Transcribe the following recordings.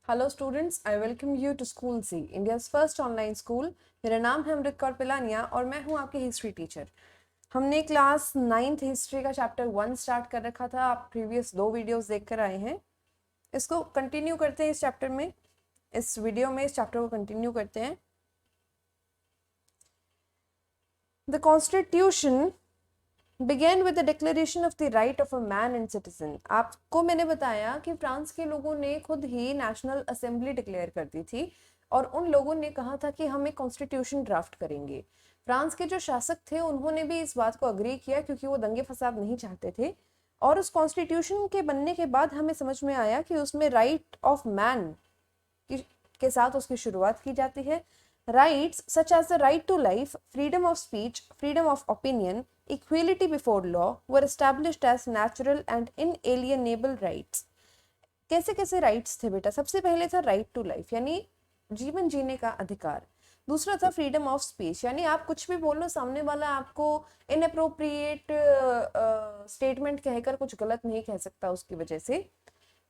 Hello students, I welcome you to school C, India's first online school. मेरा नाम है अमृत कौर पिलानिया और मैं हूं आपकी हिस्ट्री टीचर। हमने क्लास 9th हिस्ट्री का चैप्टर 1 स्टार्ट कर रखा था। आप प्रीवियस 2 वीडियोस देख कर आए हैं। इसको कंटिन्यू करते हैं। इस चैप्टर में, इस वीडियो में इस चैप्टर को कंटिन्यू करते हैं। The constitution began with the declaration of the right of a man and citizen। आपको मैंने बताया कि फ्रांस के लोगों ने खुद ही नेशनल असेंबली डिक्लेयर कर दी थी और उन लोगों ने कहा था कि हम एक कॉन्स्टिट्यूशन ड्राफ्ट करेंगे। फ्रांस के जो शासक थे उन्होंने भी इस बात को अग्री किया क्योंकि वो दंगे फसाद नहीं चाहते थे। और उस कॉन्स्टिट्यूशन के बनने के बाद हमें समझ में आया कि उसमें राइट ऑफ मैन के साथ उसकी शुरुआत की जाती है। Rights such as the right to life, freedom of speech, freedom of opinion, equality before law were established as natural and inalienable rights। कैसे कैसे राइट्स थे बेटा? सबसे पहले था राइट टू लाइफ यानी जीवन जीने का अधिकार। दूसरा था फ्रीडम ऑफ स्पीच यानी आप कुछ भी बोल लो, सामने वाला आपको इनअप्रोप्रिएट स्टेटमेंट कहकर कुछ गलत नहीं कह सकता उसकी वजह से।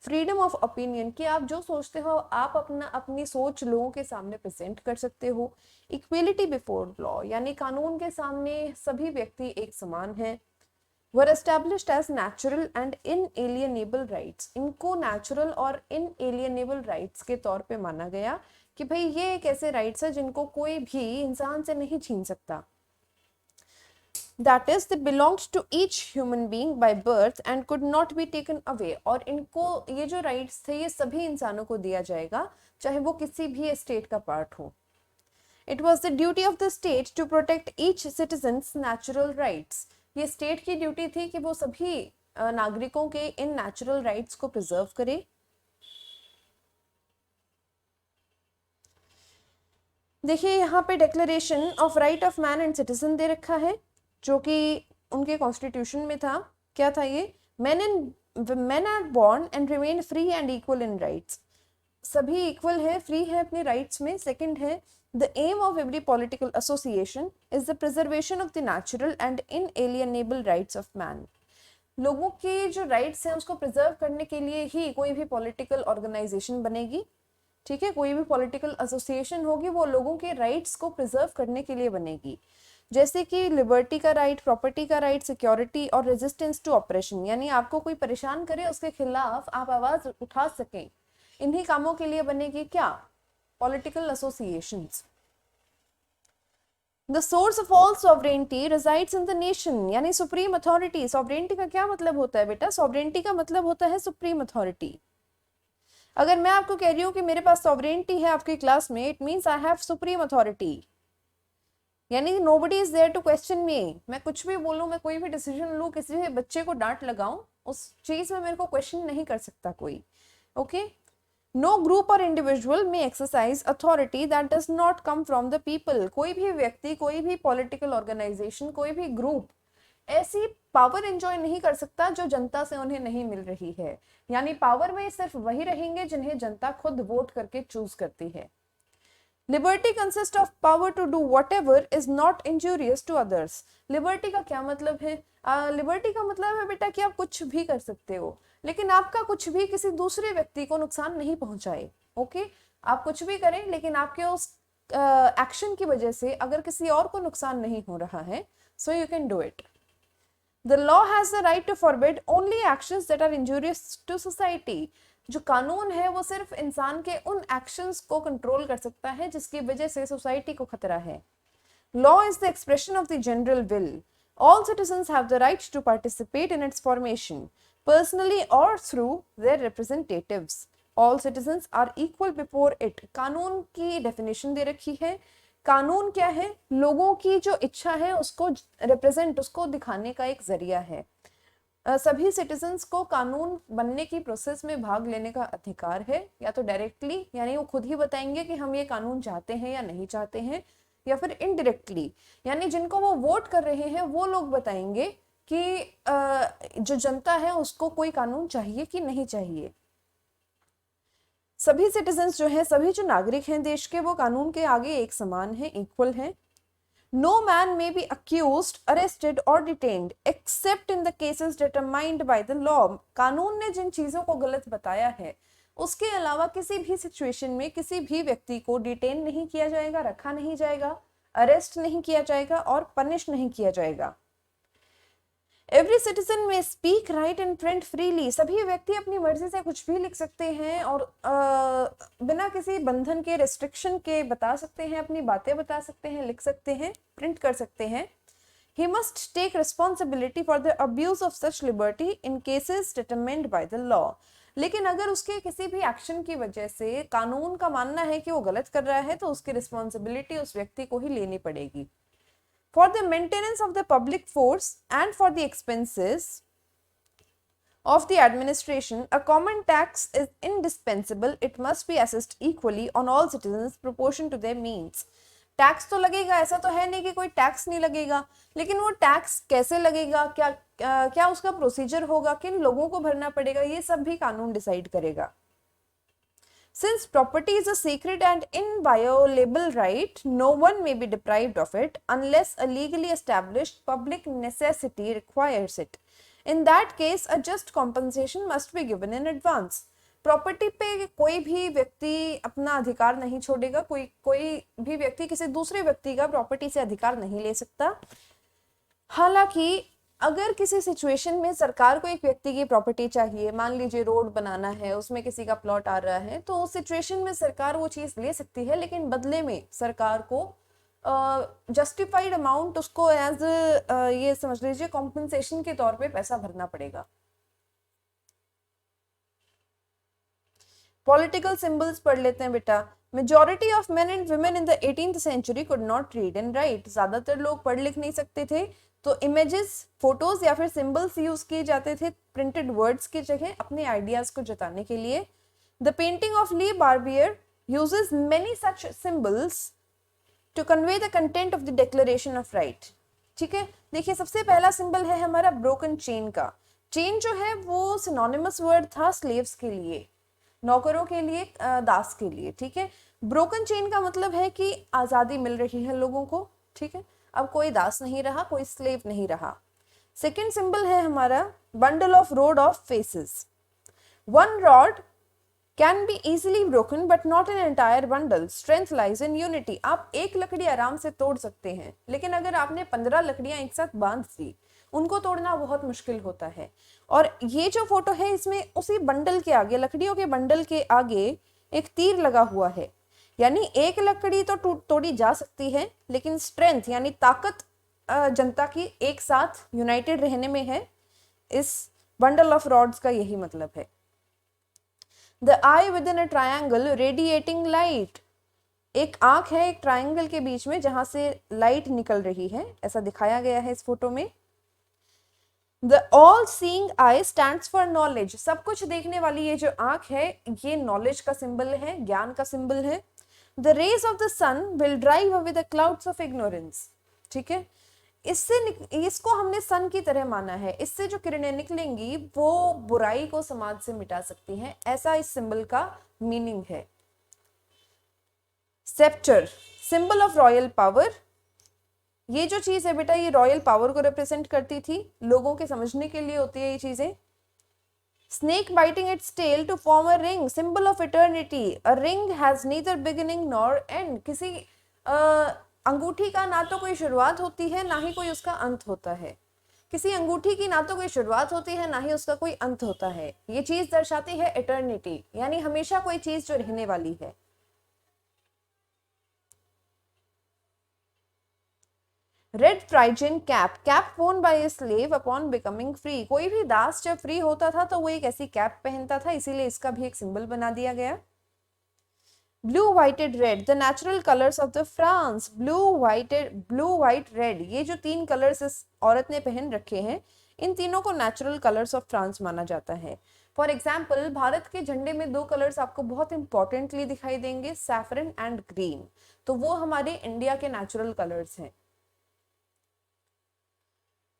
फ्रीडम ऑफ ओपिनियन कि आप जो सोचते हो आप अपनी सोच लोगों के सामने प्रेजेंट कर सकते हो। इक्वेलिटी बिफोर लॉ यानी कानून के सामने सभी व्यक्ति एक समान हैं। Were established as natural and inalienable rights, इनको नेचुरल और इनएलियनेबल राइट्स के तौर पे माना गया कि भाई ये एक ऐसे राइट्स है जिनको कोई भी इंसान से नहीं छीन सकता। That is, they belonged to each human being by birth and could not be taken away। और इनको ये जो राइट्स थे ये सभी इंसानों को दिया जाएगा चाहे वो किसी भी स्टेट का पार्ट हो। It was the duty of the state to protect each citizen's natural rights। ये स्टेट की ड्यूटी थी कि वो सभी नागरिकों के इन नेचुरल राइट्स को प्रिजर्व करे। देखिए यहाँ पे declaration of right of man and citizen दे रखा है जो कि उनके कॉन्स्टिट्यूशन में था। क्या था ये? men are born and remain free and equal in rights। सभी इक्वल है, फ्री है अपने राइट्स में। सेकंड है, the aim of every political association is the preservation of the natural and inalienable rights of man। लोगों के जो rights हैं उसको प्रिजर्व करने के लिए ही कोई भी पॉलिटिकल ऑर्गेनाइजेशन बनेगी। ठीक है, कोई भी पॉलिटिकल एसोसिएशन होगी वो लोगों के राइट्स को प्रिजर्व करने के लिए बनेगी। जैसे कि लिबर्टी का राइट, प्रॉपर्टी का राइट, सिक्योरिटी और रेजिस्टेंस टू ऑपरेशन यानी आपको कोई परेशान करे उसके खिलाफ आप आवाज उठा सकें। इन्हीं कामों के लिए बनेगी क्या? Political associations. The source of all sovereignty resides in the nation यानी सुप्रीम अथॉरिटी। सॉवरेनिटी का क्या मतलब होता है बेटा? सॉवरेनिटी का मतलब होता है सुप्रीम अथॉरिटी। अगर मैं आपको कह रही हूँ कि मेरे पास सॉवरेनिटी है आपकी क्लास में, it means I have supreme authority यानी nobody is there to question me. मैं कुछ भी बोलूं, मैं कोई भी डिसीजन लूं, किसी भी बच्चे को डांट लगाऊं, उस चीज में मेरे को क्वेश्चन नहीं कर सकता कोई। ओके, नो ग्रुप और इंडिविजुअल में exercise authority that does not come from the people. कोई भी व्यक्ति, कोई भी पॉलिटिकल ऑर्गेनाइजेशन, कोई भी ग्रुप ऐसी पावर एंजॉय नहीं कर सकता जो जनता से उन्हें नहीं मिल रही है। यानी पावर में सिर्फ वही रहेंगे जिन्हें जनता खुद वोट करके चूज करती है। Liberty consist of power to do whatever is not injurious to others. Liberty का क्या मतलब है? लिबर्टी का मतलब है बेटा कि आप कुछ भी कर सकते हो लेकिन आपका कुछ भी किसी दूसरे व्यक्ति को नुकसान नहीं पहुंचाए। ओके, आप कुछ भी करें लेकिन आपके उस एक्शन की वजह से अगर किसी और को नुकसान नहीं हो रहा है, so you can do it. The law has the right to forbid only actions that are injurious to society। जो कानून है वो सिर्फ इंसान के उन एक्शंस को कंट्रोल कर सकता है जिसकी वजह से सोसाइटी को खतरा है। Law is the expression of the general will। All citizens have the right to participate in its formation, personally or through their representatives। All citizens are equal before it। कानून की डेफिनेशन दे रखी है। कानून क्या है? लोगों की जो इच्छा है उसको रिप्रेजेंट, उसको दिखाने का एक जरिया है। सभी सिटीजन्स को कानून बनने की प्रोसेस में भाग लेने का अधिकार है, या तो डायरेक्टली यानी वो खुद ही बताएंगे कि हम ये कानून चाहते हैं या नहीं चाहते हैं, या फिर इनडायरेक्टली यानी जिनको वो वोट कर रहे हैं वो लोग बताएंगे कि जो जनता है उसको कोई कानून चाहिए कि नहीं चाहिए। सभी सिटीजन्स जो हैं, सभी जो नागरिक हैं देश के, वो कानून के आगे एक समान हैं, इक्वल हैं। No man may be accused, arrested or detained except in the cases determined by the law। कानून ने जिन चीजों को गलत बताया है उसके अलावा किसी भी सिचुएशन में किसी भी व्यक्ति को डिटेन नहीं किया जाएगा, रखा नहीं जाएगा, अरेस्ट नहीं किया जाएगा और पनिश नहीं किया जाएगा। एवरी सिटीजन में speak, right and print freely, सभी व्यक्ति अपनी मर्जी से कुछ भी लिख सकते हैं और बिना किसी बंधन के, रेस्ट्रिक्शन के बता सकते हैं, अपनी बातें बता सकते हैं, लिख सकते हैं, प्रिंट कर सकते हैं। He must take responsibility for the abuse of such liberty in cases determined by the law. लेकिन अगर उसके किसी भी एक्शन की वजह से कानून का मानना है कि वो गलत कर रहा है तो उसकी रिस्पॉन्सिबिलिटी उस व्यक्ति को ही लेनी पड़ेगी। For the maintenance of the public force and for the expenses of the administration, a common tax is indispensable. It must be assessed equally on all citizens proportion to their means. Tax तो लगेगा, ऐसा तो है नहीं कि कोई tax नहीं लगेगा, लेकिन वो टैक्स कैसे लगेगा, क्या उसका प्रोसीजर होगा, किन लोगों को भरना पड़ेगा, ये सब भी कानून डिसाइड करेगा। Since property is a sacred and inviolable right, no one may be deprived of it unless a legally established public necessity requires it. In that case, a just compensation must be given in advance. Property पे कोई भी व्यक्ति अपना अधिकार नहीं छोड़ेगा, कोई भी व्यक्ति किसी दूसरे व्यक्ति का प्रॉपर्टी से अधिकार नहीं ले सकता। हालांकि अगर किसी सिचुएशन में सरकार को एक व्यक्ति की प्रॉपर्टी चाहिए, मान लीजिए रोड बनाना है, उसमें किसी का प्लॉट आ रहा है, तो उस सिचुएशन में सरकार वो चीज ले सकती है, लेकिन बदले में सरकार को जस्टिफाइड अमाउंट उसको एज ये समझ लीजिए कॉम्पनसेशन के तौर पे पैसा भरना पड़ेगा। पॉलिटिकल सिंबल्स पढ़ लेते हैं बेटा। Majority of men and women in the 18th century could not read and write. ज्यादातर लोग पढ़ लिख नहीं सकते थे, तो इमेजेस, फोटोज या फिर सिंबल्स यूज किए जाते थे प्रिंटेड वर्ड्स की जगह अपने आइडियाज को जताने के लिए। The painting of Le Barbier uses many such symbols to convey the content of the declaration of right. ठीक है, देखिए सबसे पहला सिंबल है हमारा ब्रोकन चेन का। चेन जो है वो सिनोनिमस वर्ड था स्लेव्स के लिए, नौकरों के लिए, दास के लिए। ठीक है, ब्रोकन चेन का मतलब है कि आजादी मिल रही है लोगों को। ठीक है, अब कोई दास नहीं रहा, कोई स्लेव नहीं रहा। सेकेंड सिंबल है हमारा bundle of road of faces. One rod can be easily broken but not an entire bundle, strength lies in unity. आप एक लकड़ी आराम से तोड़ सकते हैं, लेकिन अगर आपने 15 लकड़ियां एक साथ बांध दी, उनको तोड़ना बहुत मुश्किल होता है। और ये जो फोटो है इसमें उसी बंडल के आगे, लकड़ियों के बंडल के आगे एक तीर लगा हुआ है, यानी एक लकड़ी तो तोड़ी जा सकती है, लेकिन स्ट्रेंथ यानी ताकत जनता की एक साथ यूनाइटेड रहने में है। इस बंडल ऑफ रॉड्स का यही मतलब है। The I with in a triangle radiating light. एक आंख है एक ट्रायंगल के बीच में जहां से लाइट निकल रही है, ऐसा दिखाया गया है इस फोटो में। The all seeing eye stands for knowledge। सब कुछ देखने वाली ये जो आंख है ये नॉलेज का सिंबल है, ज्ञान का सिंबल है। The rays of the sun will drive away the clouds of ignorance। ठीक है, इसको हमने सन की तरह माना है, इससे जो किरणें निकलेंगी वो बुराई को समाज से मिटा सकती हैं, ऐसा इस सिंबल का मीनिंग है। Sceptre, symbol of royal power. ये जो चीज है बेटा ये रॉयल पावर को रिप्रेजेंट करती थी, लोगों के समझने के लिए होती है ये चीजें। Snake biting its tail to form a ring, symbol of eternity. A ring has neither beginning nor end. किसी अंगूठी का ना तो कोई शुरुआत होती है ना ही कोई उसका अंत होता है। किसी अंगूठी की ना तो कोई शुरुआत होती है ना ही उसका कोई अंत होता है। ये चीज दर्शाती है इटर्निटी, यानी हमेशा कोई चीज जो रहने वाली है। Red Phrygian cap, cap worn by a slave upon becoming free। कोई भी दास जब फ्री होता था तो वो एक ऐसी कैप पहनता था, इसीलिए इसका भी एक सिंबल बना दिया गया। ब्लू व्हाइटेड red, the natural colours of the France. Blue white red, ये जो 3 कलर्स इस औरत ने पहन रखे हैं, इन तीनों को नेचुरल कलर्स ऑफ फ्रांस माना जाता है। फॉर एग्जाम्पल भारत के झंडे में 2 कलर्स आपको बहुत इंपॉर्टेंटली दिखाई देंगे, सैफरन एंड ग्रीन, तो वो हमारे इंडिया के नेचुरल कलर्स हैं।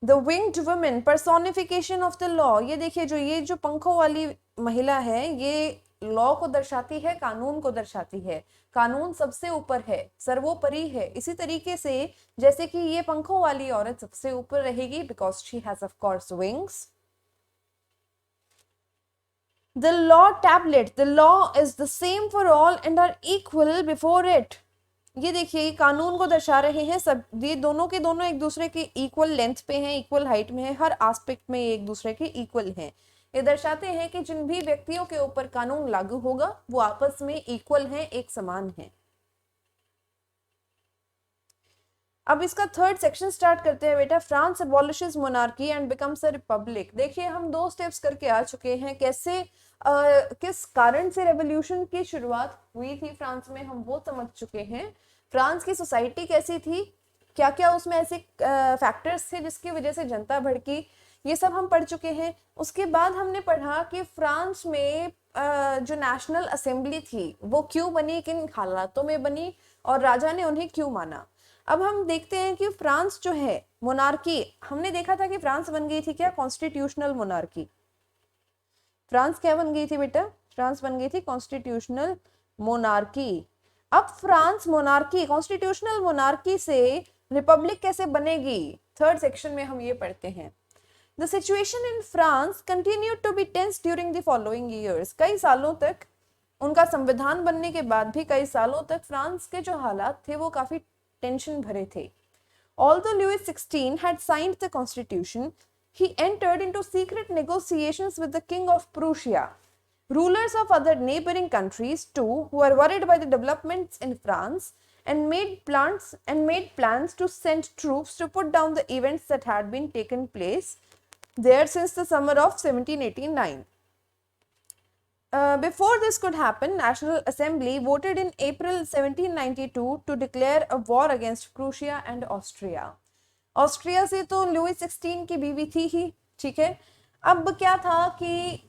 The winged women, personification of the law. ये देखिए ये जो पंखों वाली महिला है ये लॉ को दर्शाती है, कानून को दर्शाती है। कानून सबसे ऊपर है, सर्वोपरि है। इसी तरीके से जैसे कि ये पंखों वाली औरत सबसे ऊपर रहेगी because she has of course wings. The law tablet, the law is the same for all and are equal before it. ये देखिए कानून को दर्शा रहे हैं, सब ये दोनों के दोनों एक दूसरे के इक्वल लेंथ पे हैं, इक्वल हाइट में है, हर एस्पेक्ट में एक दूसरे के इक्वल हैं। ये दर्शाते हैं कि जिन भी व्यक्तियों के ऊपर कानून लागू होगा वो आपस में इक्वल हैं, एक समान हैं। अब इसका थर्ड सेक्शन स्टार्ट करते हैं बेटा। France अबॉलिशेस monarchy and becomes a republic. देखिए हम 2 स्टेप्स करके आ चुके हैं, कैसे किस कारण से रेवोल्यूशन की शुरुआत हुई थी फ्रांस में, हम वो समझ चुके हैं। फ्रांस की सोसाइटी कैसी थी, क्या क्या उसमें ऐसे फैक्टर्स थे जिसकी वजह से जनता भड़की, ये सब हम पढ़ चुके हैं। उसके बाद हमने पढ़ा कि फ्रांस में जो नेशनल असेंबली थी वो क्यों बनी, किन हालातों में बनी और राजा ने उन्हें क्यों माना। अब हम देखते हैं कि फ्रांस जो है मोनार्की, हमने देखा था कि फ्रांस बन गई थी क्या, कॉन्स्टिट्यूशनल मोनार्की। फ्रांस क्या बन गई थी बेटा, फ्रांस बन गई थी कॉन्स्टिट्यूशनल मोनार्की। अब फ्रांस मोनार्की, कॉन्स्टिट्यूशनल मोनार्की से रिपब्लिक कैसे बनेगी, थर्ड सेक्शन में हम ये पढ़ते हैं। The situation in France continued to be tense during the following years. कई सालों तक, उनका संविधान बनने के बाद भी कई सालों तक फ्रांस के जो हालात थे वो काफी टेंशन भरे थे। Although Louis XVI had signed the constitution, he entered into secret negotiations with the King of Prussia. Rulers of other neighboring countries too, who were worried by the developments in France, and made plans to send troops to put down the events that had been taken place there since the summer of 1789. Before this could happen, National Assembly voted in April 1792 to declare a war against Prussia and Austria. Austria से तो Lewis 16 की बीवी थी ही, ठीक है। अब क्या था कि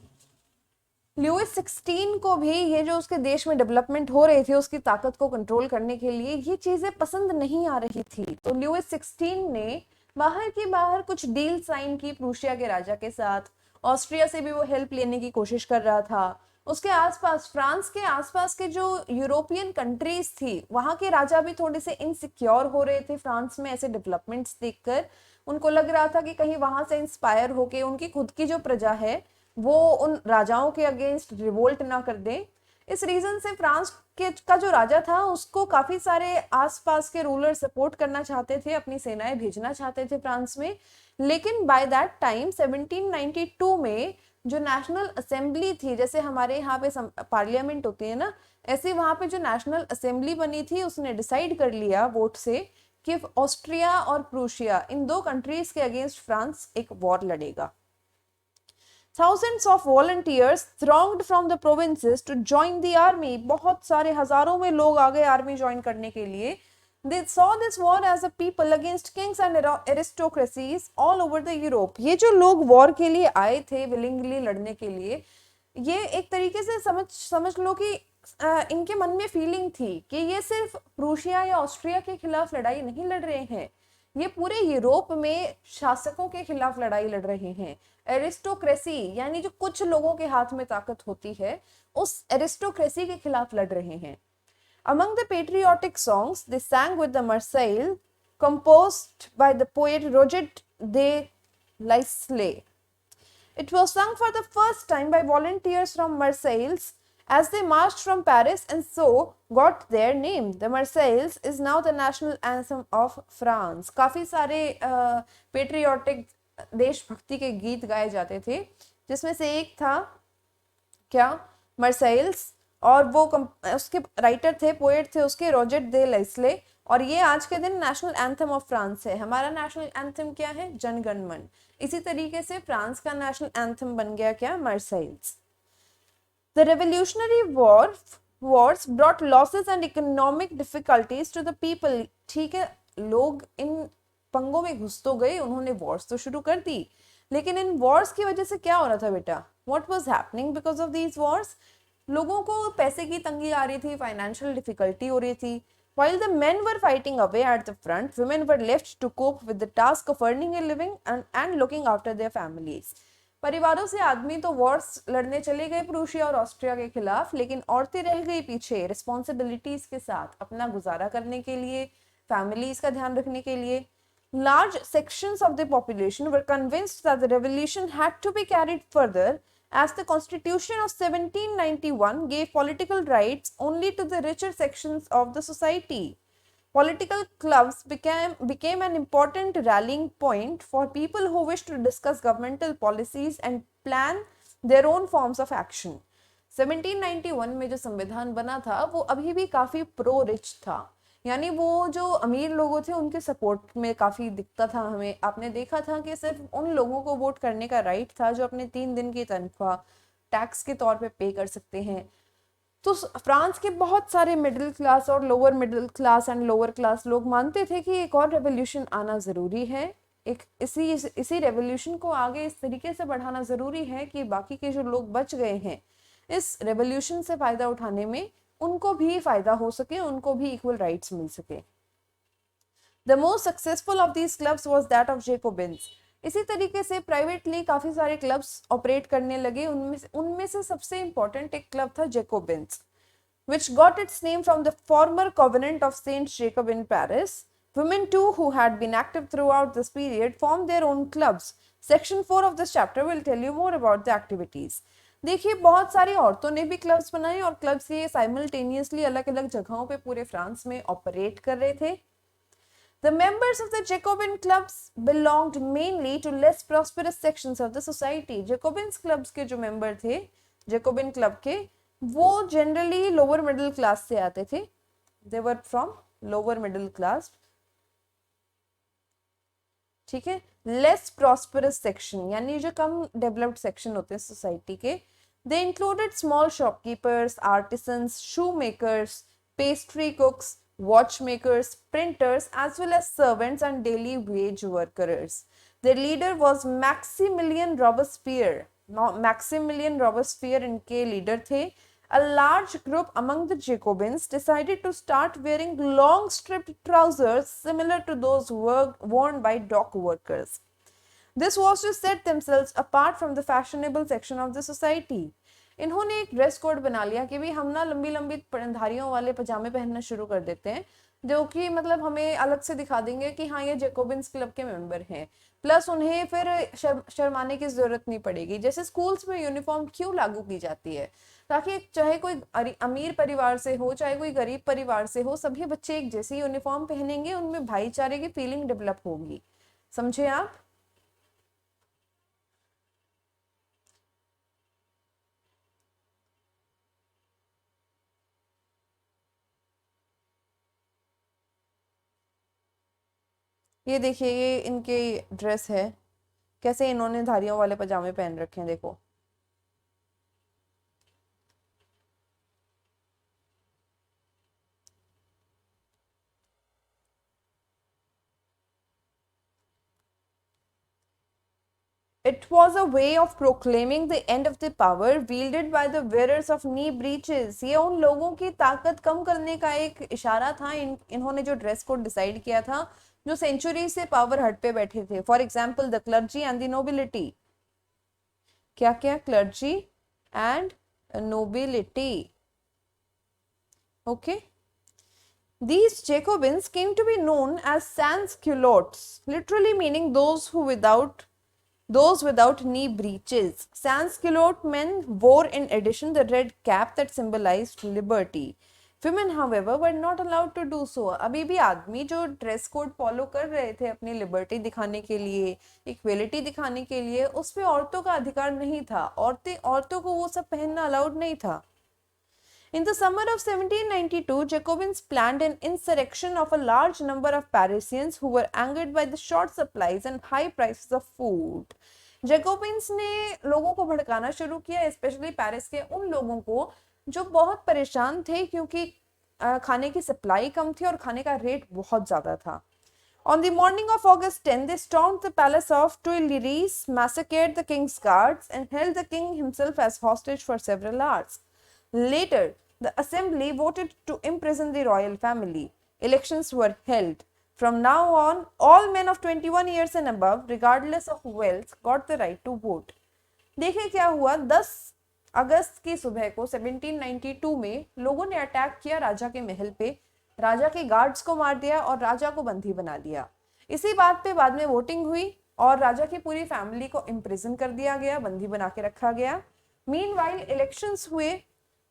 लुईस 16 को भी ये जो उसके देश में डेवलपमेंट हो रही थी उसकी ताकत को कंट्रोल करने के लिए ये चीजें पसंद नहीं आ रही थी, तो लुईस 16 ने बाहर की बाहर कुछ डील साइन की प्रूशिया के राजा के साथ। ऑस्ट्रिया से भी वो हेल्प लेने की कोशिश कर रहा था। उसके आसपास, फ्रांस के आसपास के जो यूरोपियन कंट्रीज थी वहां के राजा भी थोड़े से इनसिक्योर हो रहे थे फ्रांस में ऐसे डेवलपमेंट्स देखकर। उनको लग रहा था कि कहीं वहां से इंस्पायर होके उनकी खुद की जो प्रजा है वो उन राजाओं के अगेंस्ट रिवोल्ट ना कर दे। इस रीजन से फ्रांस का जो राजा था उसको काफी सारे आसपास के रूलर सपोर्ट करना चाहते थे, अपनी सेनाएं भेजना चाहते थे फ्रांस में। लेकिन बाय दैट टाइम 1792 में जो नेशनल असेंबली थी, जैसे हमारे यहाँ पे पार्लियामेंट होती है ना, ऐसे वहां पे जो नेशनल असेंबली बनी थी उसने डिसाइड कर लिया वोट से कि ऑस्ट्रिया और प्रूशिया इन 2 कंट्रीज के अगेंस्ट फ्रांस एक वॉर लड़ेगा। Thousands of volunteers thronged from the provinces to join the army. बहुत सारे हजारों में लोग आ गए आर्मी ज्वाइन करने के लिए। They saw this war as a people against kings and aristocracies all over the Europe. ये जो लोग वॉर के लिए आए थे willingly लड़ने के लिए, ये एक तरीके से समझ लो कि इनके मन में फीलिंग थी कि ये सिर्फ प्रूशिया या ऑस्ट्रिया के खिलाफ लड़ाई नहीं लड़ रहे हैं, ये पूरे यूरोप में शासकों के खिलाफ लड़ाई लड़ रहे हैं। एरिस्टोक्रेसी यानी जो कुछ लोगों के हाथ में ताकत होती है उस एरिस्टोक्रेसी के खिलाफ लड़ रहे हैं। Among the patriotic songs they sang with the Marseille, composed by the poet Roger de L'Isle. It was sung for the first time by volunteers from Marseille as they marched from Paris and so got their name. The Marseillaise is now the national anthem of France. काफी सारे patriotic देशभक्ति के गीत गाए जाते थे, जिसमें से एक था क्या, मर्सेल्स, और वो उसके राइटर थे, पोएट थे उसके रॉजर दे लैस्ले, और ये आज के दिन नेशनल एंथम ऑफ फ्रांस है। हमारा नेशनल एंथम क्या है, जन गण मन। इसी तरीके से फ्रांस का नेशनल एंथम बन गया क्या, Marseillaise. The revolutionary wars brought losses and economic difficulties to the people. ठीक है, लोग इन पंगों में घुस तो गए, उन्होंने वॉर्स तो शुरू कर दी, लेकिन इन वॉर्स की वजह से क्या हो रहा था बेटा, What was happening because of these wars? लोगों को पैसे की तंगी आ रही थी, फाइनेंशियल डिफिकल्टी हो रही थी। While the men were fighting away at the front, women were left to cope with the task of earning a living and looking after their families. परिवारों से आदमी तो वॉर्स लड़ने चले गए प्रूशिया और ऑस्ट्रिया के खिलाफ, लेकिन औरतें रह गई पीछे रिस्पॉन्सिबिलिटीज के साथ अपना गुजारा करने के लिए, फैमिलीज का ध्यान रखने के लिए। Large sections of the population were convinced that the revolution had to be carried further as the Constitution of 1791 gave political rights only to the richer sections of the society. Political clubs became an important rallying point for people who wish to discuss governmental policies and plan their own forms of action. 1791 में जो संविधान बना था वो अभी भी काफी pro rich था, यानी वो जो अमीर लोगों थे उनके सपोर्ट में काफी दिखता था हमें। आपने देखा था कि सिर्फ उन लोगों को वोट करने का राइट था जो अपने 3 दिन की तनख्वाह टैक्स के तौर पे कर सकते हैं। तो फ्रांस के बहुत सारे मिडिल क्लास और lower middle class and lower class लोग मानते थे कि एक और रेवोल्यूशन आना ज़रूरी है, एक इसी रेवोल्यूशन को आगे इस तरीके से बढ़ाना ज़रूरी है कि बाकी के जो लोग बच गए हैं इस रेवोल्यूशन से फ़ायदा उठाने में उनको भी फ़ायदा हो सके, उनको भी इक्वल राइट्स मिल सके। The most successful of these clubs was that of Jacobins. इसी तरीके से प्राइवेटली काफ़ी सारे क्लब्स ऑपरेट करने लगे, उनमें से सबसे इंपॉर्टेंट एक क्लब था जेकोबिन्स, which got its name from the former covenant of Saint Jacob in Paris. Women too, who had been active throughout this period, formed their own clubs. Section 4 of this chapter will tell you more about the activities. देखिए बहुत सारी औरतों ने भी clubs बनाए और clubs ये simultaneously अलग अलग जगहों पे पूरे फ्रांस में ऑपरेट कर रहे थे। The members of the Jacobin clubs belonged mainly to less prosperous sections of the society. Jacobins clubs के जो मेंबर थे Jacobin club के, वो जनरली लोअर मिडिल क्लास से आते थे। They were from lower middle class, ठीक है। लेस प्रॉस्परस सेक्शन यानी जो कम डेवलप्ड सेक्शन होते हैं सोसाइटी के, they included small shopkeepers, artisans, shoe makers, pastry cooks, watch makers, printers, as well as servants and daily wage workers. Their leader was Maximilian Robespierre. Maximilian Robespierre इनके leader थे। A large group among the Jacobins decided to start wearing long stripped trousers similar to those worn by dock workers. This was to set themselves apart from the fashionable section of the society. इन्होंने एक dress code बना लिया कि भी हम ना लंबी लंबी धारियों वाले पजामे पहनना शुरू कर देते हैं, जो कि मतलब हमें अलग से दिखा देंगे कि हाँ ये जेकोबिन्स क्लब के मेंबर हैं। प्लस उन्हें फिर शर्माने की जरूरत नहीं पड़ेगी। जैसे स्कूल्स में यूनिफॉर्म क्यों लागू की जाती है, ताकि चाहे कोई अमीर परिवार से हो चाहे कोई गरीब परिवार से हो, सभी बच्चे एक जैसी यूनिफॉर्म पहनेंगे, उनमें भाईचारे की फीलिंग डेवलप होगी। समझे आप? ये देखिए ये इनके ड्रेस है, कैसे इन्होंने धारियों वाले पजामे पहन रखे हैं, देखो। It was a way of proclaiming the end of the power wielded by the wearers of knee breeches. ये उन लोगों की ताकत कम करने का एक इशारा था। इन्होंने जो ड्रेस कोड डिसाइड किया था जो सेंचुरी से पावर हट पे बैठे थे। For example the clergy and the nobility. क्या क्या? Clergy and nobility. Okay. These Jacobins came to be known as sans-culottes, literally meaning those without knee breeches. Sans-culotte men wore in addition the red cap that symbolized liberty. Women, however, were not allowed to do so. अभी भी आदमी जो dress code follow कर रहे थे अपनी liberty दिखाने के लिए, इक्वेलिटी दिखाने के लिए, उस पे औरतों का अधिकार नहीं था। औरतों को वो सब पहनना अलाउड नहीं था। In the summer of 1792, Jacobins planned an insurrection of a large number of Parisians who were angered by the short supplies and high prices of food. Jacobins ने लोगों को भड़काना शुरू किया, स्पेशली पेरिस के उन लोगों को जो बहुत परेशान थे क्योंकि खाने की सप्लाई कम थी और खाने का रेट बहुत ज़्यादा था। On the morning of August 10, they stormed the palace of Tuileries, massacred the king's guards, and held the king himself as hostage for several hours. Later, the assembly voted to imprison the royal family. Elections were held. From now on, all men of 21 years and above, regardless of wealth, got the right to vote. देखिए क्या हुआ, 10 अगस्त की सुबह को 1792 में लोगों ने attack किया राजा के महल पे, राजा के गार्ड्स को मार दिया और राजा को बंदी बना लिया। इसी बात पे बाद में वोटिंग हुई और राजा की पूरी फैमिली को इम्प्रिजन कर दिया गया, बंदी बना के रखा गया। मीनवाइल इलेक्शंस हुए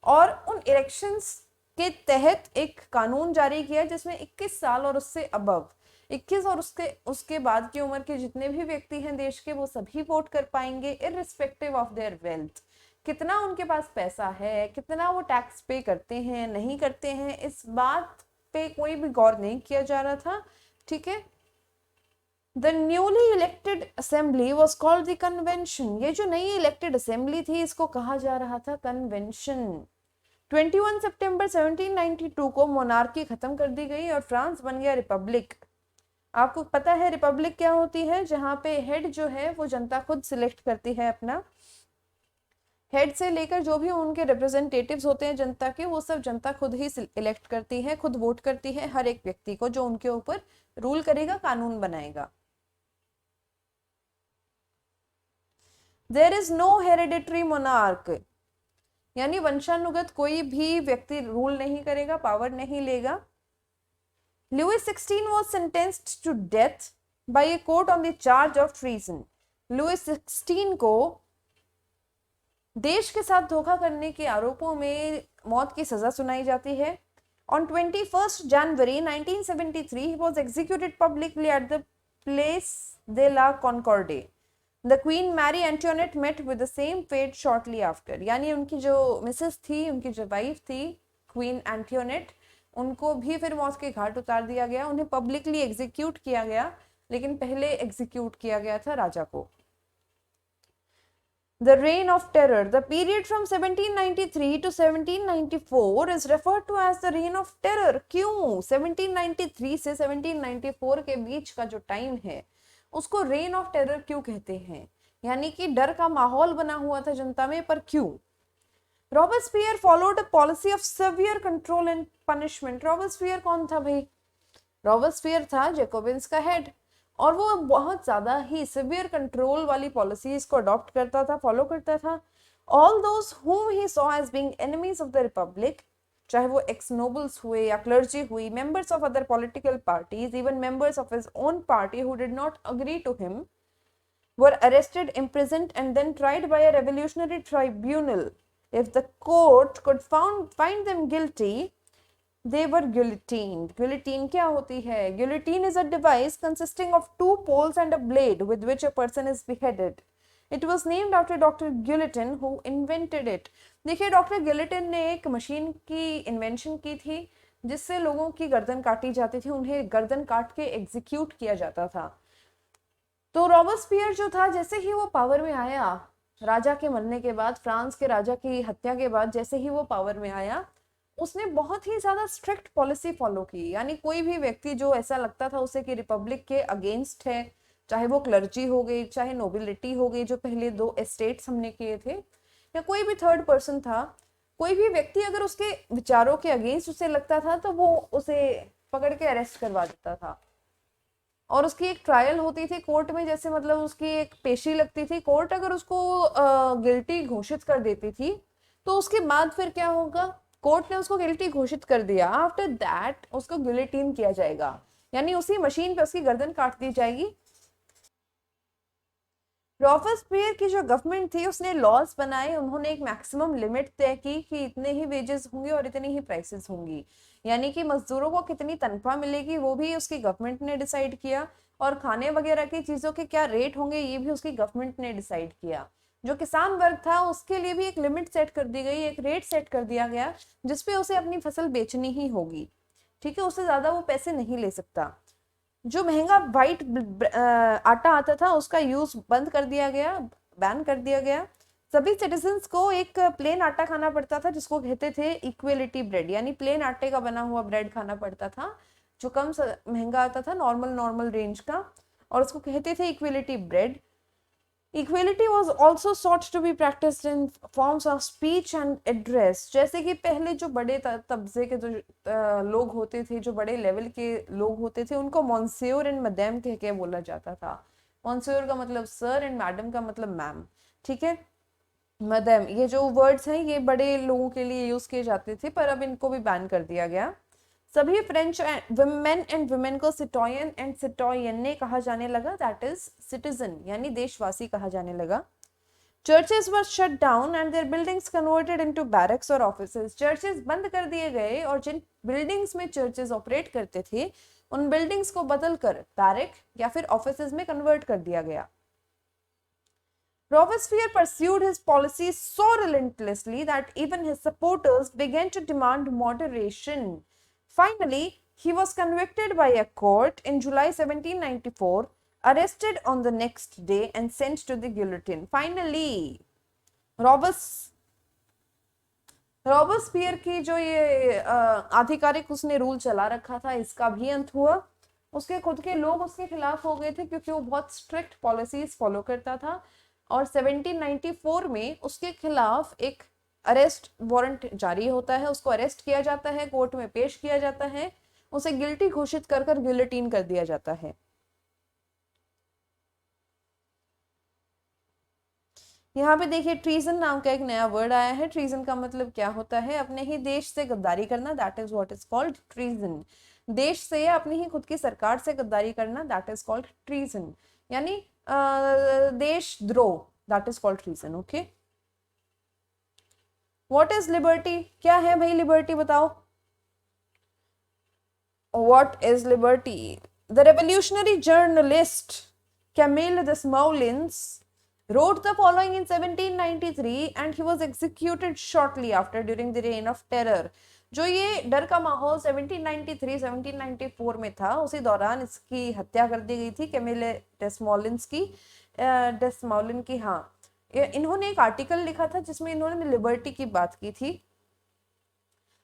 और उन इलेक्शंस के तहत एक कानून जारी किया जिसमें 21 साल और उससे अबव 21 और उसके बाद की उम्र के जितने भी व्यक्ति हैं देश के, वो सभी वोट कर पाएंगे इररिस्पेक्टिव ऑफ देयर वेल्थ। कितना उनके पास पैसा है, कितना वो टैक्स पे करते हैं नहीं करते हैं, इस बात पे कोई भी गौर नहीं किया जा रहा था। ठीक है, the newly elected assembly was called the convention. ये जो नई इलेक्टेड असेंबली थी इसको कहा जा रहा था कन्वेंशन। 21 सितंबर 1792 को मोनार्की खत्म कर दी गई और फ्रांस बन गया रिपब्लिक। आपको पता है रिपब्लिक क्या होती है? जहां पे हेड जो है वो जनता खुद सिलेक्ट करती है अपना हेड से लेकर जो भी उनके रिप्रेजेंटेटिव्स होते हैं जनता के, वो सब जनता खुद ही इलेक्ट करती है, खुद वोट करती है हर एक व्यक्ति को जो उनके ऊपर रूल करेगा, कानून बनाएगा। There is no hereditary monarch, यानी वंशानुगत कोई भी व्यक्ति रूल नहीं करेगा, पावर नहीं लेगा। Louis 16 was sentenced to death by a court on the charge of treason. Louis 16 को देश के साथ धोखा करने के आरोपों में मौत की सजा सुनाई जाती है। On 21st January 1973 he was executed publicly at the Place de la Concorde. The Queen Marie Antoinette met with the same fate shortly after. यानी उनकी जो मिसेस थी, उनकी जो वाइफ थी क्वीन एंटियोनेट, उनको भी फिर मौत के घाट उतार दिया गया। उन्हें पब्लिकली एग्जीक्यूट किया गया, लेकिन पहले एग्जीक्यूट किया गया था राजा को। The reign of terror. The period from 1793 to 1794 is referred to as the reign of terror. क्यों? 1793 से 1794 के बीच का जो टाइम है उसको रेन ऑफ टेरर क्यों कहते हैं? यानी कि डर का माहौल बना हुआ था जनता में, पर क्यों? Robespierre followed a policy of severe control and punishment. Robespierre कौन था भाई? रॉबेस्पियर था जैकोबिन्स का हेड, और वो बहुत ज्यादा ही सिवियर कंट्रोल वाली पॉलिसीज को अडॉप्ट करता था, फॉलो करता था। All those whom he saw as being enemies of the republic, चाहे वो एक्स नोबल्स हुए या क्लर्जी हुई, members of other political parties, even members of his own party who did not agree to him, were arrested, imprisoned and then tried by a revolutionary tribunal. If the court could find them guilty, they were guillotined. Guillotine क्या होती है? Guillotine is a device consisting of two poles and a blade with which a person is beheaded. It was named after Dr. Guillotin who invented it. देखिए, doctor guillotine ने एक machine की invention की थी जिससे लोगों की गर्दन काटी जाती थी, उन्हें गर्दन काट के एग्जीक्यूट किया जाता था। तो रॉबेस्पियर जो था, जैसे ही वो पावर में आया राजा के मरने के बाद, फ्रांस के राजा की हत्या के बाद जैसे ही वो पावर में आया, उसने बहुत ही ज्यादा स्ट्रिक्ट पॉलिसी फॉलो की। यानी कोई भी व्यक्ति जो ऐसा लगता था उसे कि रिपब्लिक के अगेंस्ट है, चाहे वो क्लर्जी हो गई, चाहे नोबिलिटी हो गई, जो पहले 2 एस्टेट्स हमने किए थे, या कोई भी थर्ड पर्सन था, कोई भी व्यक्ति अगर उसके विचारों के अगेंस्ट उसे लगता था तो वो उसे पकड़ के अरेस्ट करवा देता था, और उसकी एक ट्रायल होती थी कोर्ट में, जैसे मतलब उसकी एक पेशी लगती थी। कोर्ट अगर उसको गिल्टी घोषित कर देती थी तो उसके बाद फिर क्या होगा? कोर्ट ने उसको गिल्टी घोषित कर दिया, आफ्टर दैट उसको गिलेटिन किया जाएगा, यानी उसी मशीन पे उसकी गर्दन काट दी जाएगी। रॉबेस्पियर की जो गवर्नमेंट थी उसने लॉज बनाए, उन्होंने एक मैक्सिमम लिमिट तय की कि इतने ही वेजेस होंगे और इतनी ही प्राइसेस होंगी, यानी कि मजदूरों को कितनी तनख्वाह मिलेगी वो भी उसकी गवर्नमेंट ने डिसाइड किया, और खाने वगैरह की चीजों के क्या रेट होंगे ये भी उसकी गवर्नमेंट ने डिसाइड किया। जो किसान वर्ग था उसके लिए भी एक लिमिट सेट कर दी गई, एक रेट सेट कर दिया गया जिसपे उसे अपनी फसल बेचनी ही होगी। ठीक है, उससे ज्यादा वो पैसे नहीं ले सकता। जो महंगा व्हाइट आटा आता था उसका यूज बंद कर दिया गया, बैन कर दिया गया। सभी सिटीजन्स को एक प्लेन आटा खाना पड़ता था जिसको कहते थे इक्वलिटी ब्रेड, यानी प्लेन आटे का बना हुआ ब्रेड खाना पड़ता था जो कम महंगा आता था, नॉर्मल रेंज का, और उसको कहते थे equality bread. Equality was also sought to be practiced in forms of speech and address. जैसे कि पहले जो बड़े तबके के जो लोग होते थे, जो बड़े लेवल के लोग होते थे, उनको मॉन्सियोर एंड मैडम कह के बोला जाता था। मॉन्सियोर का मतलब सर एंड मैडम का मतलब मैम। ठीक है, मैडम, ये जो वर्ड्स हैं ये बड़े लोगों के लिए यूज किए जाते थे, पर अब इनको भी बैन कर दिया गया। सभी फ्रेंच वुमेन एंड वुमेन को सिटोयन एंड सिटोयने कहा जाने लगा, दैट इज सिटीजन, यानी देशवासी कहा जाने लगा। Churches were shut down and their buildings converted into barracks or offices. Churches बंद कर दिए गए और जिन buildings में churches operate करते थे उन buildings को बदलकर barrack या फिर offices में convert कर दिया गया. Robespierre pursued his policies so relentlessly that even his supporters began to demand moderation. Finally, he was convicted by a court in July 1794, arrested on the next day and sent to the guillotine. Finally, Robespierre की जो ये आधिकारिक उसने rule चला रखा था इसका भी अंत हुआ. उसके खुद के लोग उसके खिलाफ हो गए थे क्योंकि वो बहुत स्ट्रिक्ट पॉलिसीज फॉलो करता था और 1794 में उसके खिलाफ एक अरेस्ट वारंट जारी होता है. उसको अरेस्ट किया जाता है, कोर्ट में पेश किया जाता है, उसे गिल्टी घोषित कर गिलोटिन कर दिया जाता है. यहाँ पे देखिए ट्रीजन नाम का एक नया वर्ड आया है. ट्रीजन का मतलब क्या होता है? अपने ही देश से गद्दारी करना, that is what is called treason. देश से या अपनी ही खुद की सरकार से गद्दारी करना, दैट इज कॉल्ड ट्रीजन. यानी देशद्रोह, that is called treason. Okay, what is liberty? क्या है भाई लिबर्टी, बताओ. What is liberty? The revolutionary journalist Camille Desmoulins wrote the following in 1793 and he was executed shortly after during the reign of terror. जो ये डर का माहौल 1793-1794 में था उसी दौरान इसकी हत्या कर दी गई थी. कैमिले डेस्मोलिन्स की, डेस्मोलिन की. हाँ, इन्होंने एक आर्टिकल लिखा था जिसमें इन्होंने लिबर्टी की बात की थी.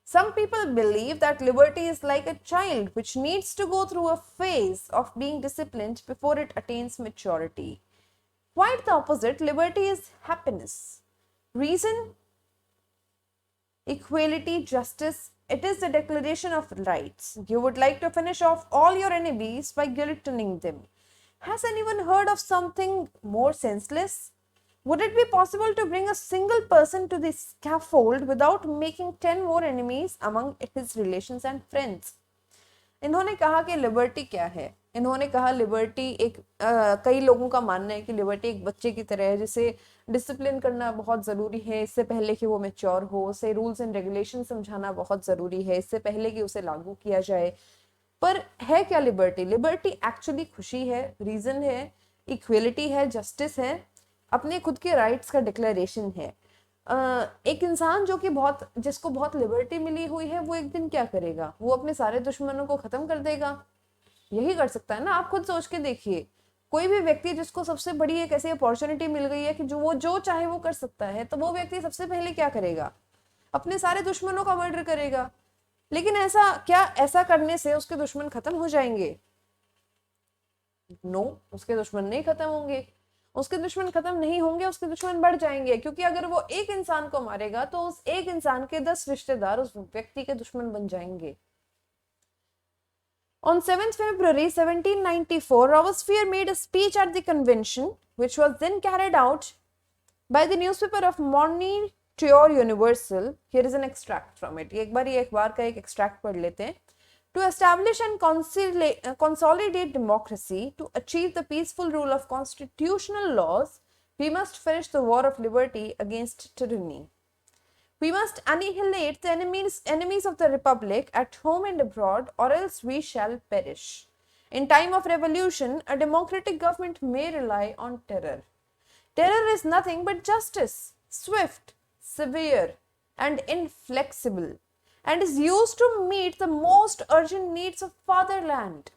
Some people believe that liberty is like a child which needs to go through a phase of being disciplined before it attains maturity. Quite the opposite, liberty is happiness, reason, equality, justice. It is the declaration of rights. You would like to finish off all your enemies by guillotining them. Has anyone heard of something more senseless? Would it be possible to bring a single person to the scaffold without making 10 more enemies among his relations and friends? इन्होंने कहा कि liberty क्या है. इन्होंने कहा liberty एक कई लोगों का मानना है कि लिबर्टी एक बच्चे की तरह है जिसे डिसिप्लिन करना बहुत ज़रूरी है इससे पहले कि वो मैच्योर हो. उसे रूल्स एंड रेगुलेशन समझाना बहुत ज़रूरी है इससे पहले कि उसे लागू किया जाए. पर है क्या लिबर्टी? लिबर्टी एक्चुअली खुशी है, रीज़न है, इक्वलिटी है, जस्टिस है, अपने खुद के राइट्स का डिक्लेरेशन है. एक इंसान जो कि जिसको बहुत लिबर्टी मिली हुई है वो एक दिन क्या करेगा? वो अपने सारे दुश्मनों को खत्म कर देगा. यही कर सकता है ना. आप खुद सोच के देखिए, कोई भी व्यक्ति जिसको सबसे बड़ी एक ऐसी अपॉर्चुनिटी मिल गई है कि जो चाहे वो कर सकता है, तो वो व्यक्ति सबसे पहले क्या करेगा? अपने सारे दुश्मनों का मर्डर करेगा. लेकिन ऐसा करने से उसके दुश्मन खत्म हो जाएंगे? नो, उसके दुश्मन नहीं खत्म होंगे. उसके दुश्मन खत्म नहीं होंगे, उसके दुश्मन बढ़ जाएंगे. क्योंकि अगर वो एक इंसान को मारेगा तो उस एक इंसान के 10 रिश्तेदार उस व्यक्ति के दुश्मन बन जाएंगे. On 7th February 1794, Robespierre made a speech at the convention, which was then carried out by the newspaper of Moniteur Universal. Here is an extract from it. एक बार का एक extract पढ़ लेते हैं. To establish and consolidate democracy, to achieve the peaceful rule of constitutional laws, we must finish the war of liberty against tyranny. We must annihilate the enemies of the republic at home and abroad, or else we shall perish. In time of revolution, a democratic government may rely on terror. Terror is nothing but justice, swift, severe, and inflexible, and is used to meet the most urgent needs of fatherland.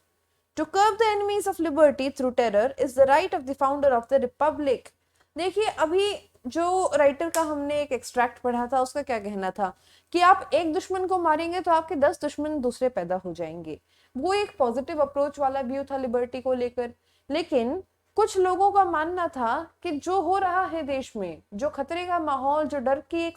To curb the enemies of liberty through terror is the right of the founder of the republic. देखिए, अभी जो writer का हमने एक extract पढ़ा था उसका क्या कहना था कि आप एक दुश्मन को मारेंगे तो आपके 10 दुश्मन दूसरे पैदा हो जाएंगे. वो एक पॉजिटिव अप्रोच वाला व्यू था लिबर्टी को लेकर. लेकिन कुछ लोगों का मानना था कि जो हो रहा है देश में, जो खतरे का माहौल, जो डर की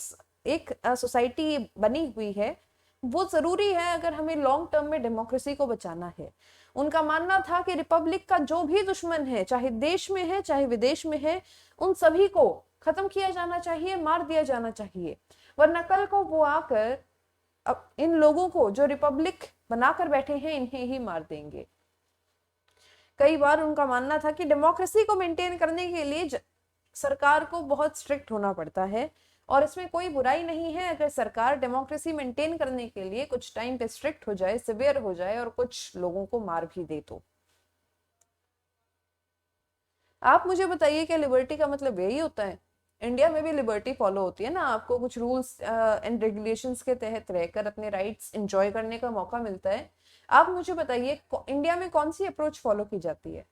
एक सोसाइटी बनी हुई है, वो जरूरी है अगर हमें लॉन्ग टर्म में डेमोक्रेसी को बचाना है. उनका मानना था कि रिपब्लिक का जो भी दुश्मन है, चाहे देश में है चाहे विदेश में है, उन सभी को खत्म किया जाना चाहिए, मार दिया जाना चाहिए. वरना कल को वो आकर इन लोगों को जो रिपब्लिक बनाकर बैठे हैं इन्हें ही मार देंगे. कई बार उनका मानना था कि डेमोक्रेसी को मेंटेन करने के लिए सरकार को बहुत स्ट्रिक्ट होना पड़ता है, और इसमें कोई बुराई नहीं है अगर सरकार डेमोक्रेसी मेंटेन करने के लिए कुछ टाइम पे स्ट्रिक्ट हो जाए, सिवियर हो जाए और कुछ लोगों को मार भी दे। तो आप मुझे बताइए, क्या लिबर्टी का मतलब यही होता है? इंडिया में भी लिबर्टी फॉलो होती है ना, आपको कुछ रूल्स एंड रेगुलेशंस के तहत रहकर अपने राइट्स एंजॉय करने का मौका मिलता है। आप मुझे बताइए इंडिया में कौन सी अप्रोच फॉलो की जाती है?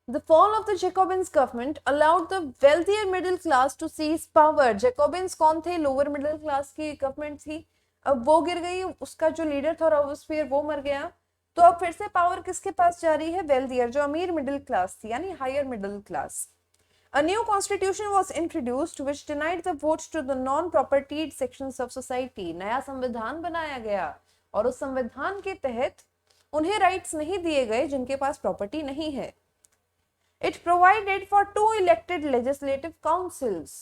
The fall of the Jacobins government allowed the wealthier middle class to seize power. Jacobins कौन थे? लोअर मिडिल क्लास की गवर्नमेंट थी। अब वो गिर गई, उसका जो लीडर था रॉबस्पियर वो मर गया, तो अब फिर से पावर किसके पास जा रही है? वेल्थियर, जो अमीर मिडिल क्लास थी, यानी higher middle class. A new constitution was introduced which denied the vote to the non-propertied sections of society. नया संविधान बनाया गया और उस संविधान के तहत उन्हें राइट्स नहीं दिए गए जिनके पास प्रॉपर्टी नहीं है। It provided for 2 elected legislative councils,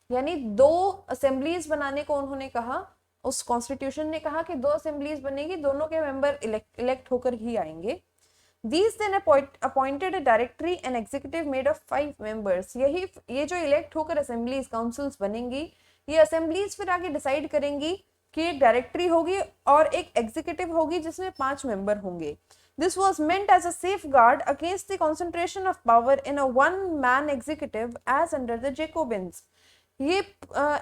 यानी 2 असेंबलीज बनाने को उन्होंने कहा। उस कॉन्स्टिट्यूशन ने कहा कि 2 असेंबलीज बनेगी, दोनों के मेंबर इलेक्ट होकर ही आएंगे। These then appointed a directory and executive made of 5 members. ये जो इलेक्ट होकर असेंबलीज काउंसिल्स बनेंगी, ये असेंबलीज फिर आगे डिसाइड करेंगी कि एक डायरेक्टरी होगी और एक एग्जीक्यूटिव होगी जिसमें 5 मेंबर होंगे। This was meant as a safeguard against the concentration of power in a one-man executive as under the Jacobins. ये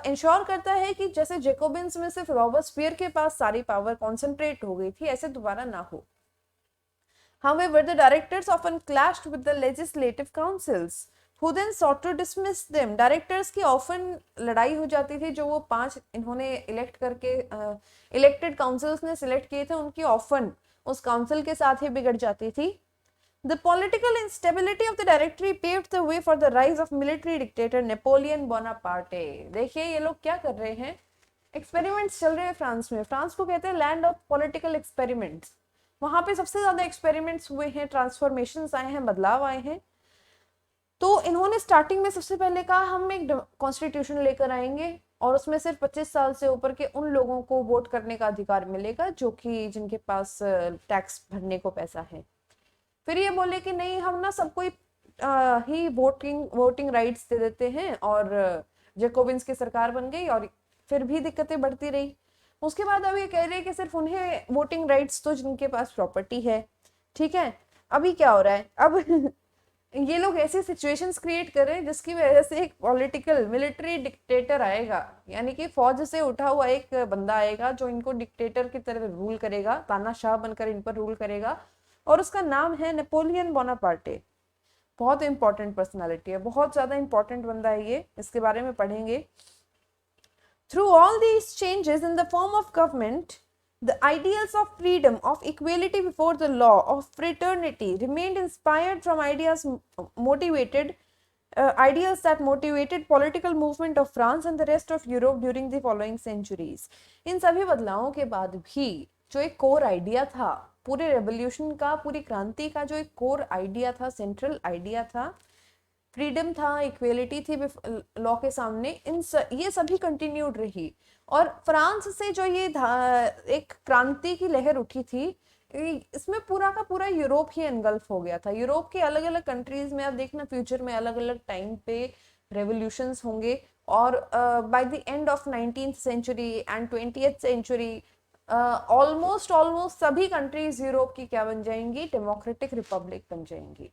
इंश्योर करता है कि जैसे जेकोबिन्स में सिर्फ रॉबस्पियर के पास सारी पावर कॉन्सेंट्रेट हो गई थी, ऐसे दोबारा ना हो। However, the directors often clashed with the legislative councils, who then sought to dismiss them. Directors की often लड़ाई हो जाती थी, जो वो 5 इन्होंने इलेक्ट करके इलेक्टेड काउंसिल्स ने सिलेक्ट किए थे, उनकी often उस काउंसिल के साथ ही बिगड़ जाती थी। The political instability of the directory paved the way for the rise of military dictator Napoleon Bonaparte. देखिए ये लोग क्या कर रहे हैं, एक्सपेरिमेंट्स चल रहे हैं फ्रांस में। फ्रांस को कहते हैं लैंड ऑफ पॉलिटिकल एक्सपेरिमेंट्स। वहां पे सबसे ज्यादा एक्सपेरिमेंट्स हुए हैं, ट्रांसफॉर्मेशंस आए हैं, बदलाव आए हैं। तो इन्होंने स्टार्टिंग में सबसे पहले कहा हम एक कॉन्स्टिट्यूशन लेकर आएंगे और उसमें सिर्फ 25 साल से ऊपर के उन लोगों को वोट करने का अधिकार मिलेगा जो कि जिनके पास टैक्स भरने को पैसा है। फिर ये बोले कि नहीं, हम ना सबको ही वोटिंग राइट्स दे देते हैं, और जेकोबिन्स की सरकार बन गई और फिर भी दिक्कतें बढ़ती रही। उसके बाद अब ये कह रहे हैं कि सिर्फ उन्हें वोटिंग राइट्स तो जिनके पास प्रॉपर्टी है। ठीक है, अभी क्या हो रहा है, अब ये लोग ऐसी सिचुएशंस क्रिएट कर रहे हैं जिसकी वजह से एक पॉलिटिकल मिलिट्री डिक्टेटर आएगा, यानी कि फौज से उठा हुआ एक बंदा आएगा जो इनको डिक्टेटर की तरह रूल करेगा, तानाशाह बनकर इन पर रूल करेगा, और उसका नाम है नेपोलियन बोनापार्टे। बहुत इंपॉर्टेंट पर्सनालिटी है, बहुत ज्यादा इंपॉर्टेंट बंदा है ये, इसके बारे में पढ़ेंगे। Through all these changes in the form of government, the ideals of freedom, of equality before the law, of fraternity remained inspired from ideals that motivated political movement of France and the rest of Europe during the following centuries. इन सभी बदलावों के बाद भी जो एक core idea था पूरे revolution का, पूरी क्रांति का जो एक कोर आइडिया था, सेंट्रल आइडिया था, फ्रीडम था, इक्वेलिटी थी लॉ के सामने, ये सभी कंटिन्यूड रही। और फ्रांस से जो ये एक क्रांति की लहर उठी थी, इसमें पूरा का पूरा यूरोप ही एनगल्फ हो गया था। यूरोप के अलग अलग कंट्रीज में आप देखना फ्यूचर में अलग अलग टाइम पे रेवोल्यूशंस होंगे, और by the end of 19th century and 20th century almost सभी कंट्रीज यूरोप की क्या बन जाएंगी? डेमोक्रेटिक रिपब्लिक बन जाएंगी।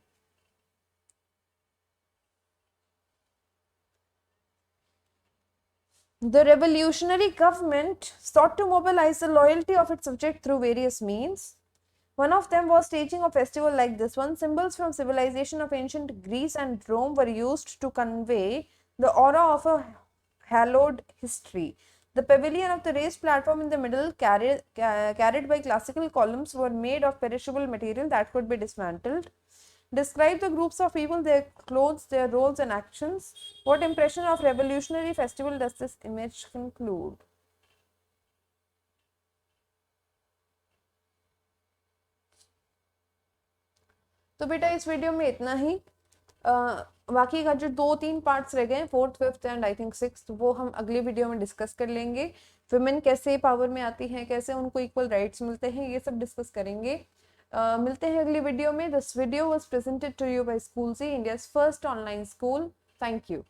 The revolutionary government sought to mobilize the loyalty of its subjects through various means. One of them was staging a festival like this one. Symbols from civilization of ancient Greece and Rome were used to convey the aura of a hallowed history. The pavilion of the raised platform in the middle, carried by classical columns, were made of perishable material that could be dismantled. Describe the groups of people, their clothes, their roles and actions. What impression of revolutionary festival does this image conclude? तो बेटा इस video में इतना ही। बाकी का जो 2-3 parts रह गए, 4th 5th and I think 6th, वो हम अगले वीडियो में डिस्कस कर लेंगे। वुमेन कैसे पावर में आती हैं, कैसे उनको इक्वल राइट्स मिलते हैं, ये सब डिस्कस करेंगे। मिलते हैं अगली वीडियो में। This video was presented to you by school C, India's first online school. Thank you.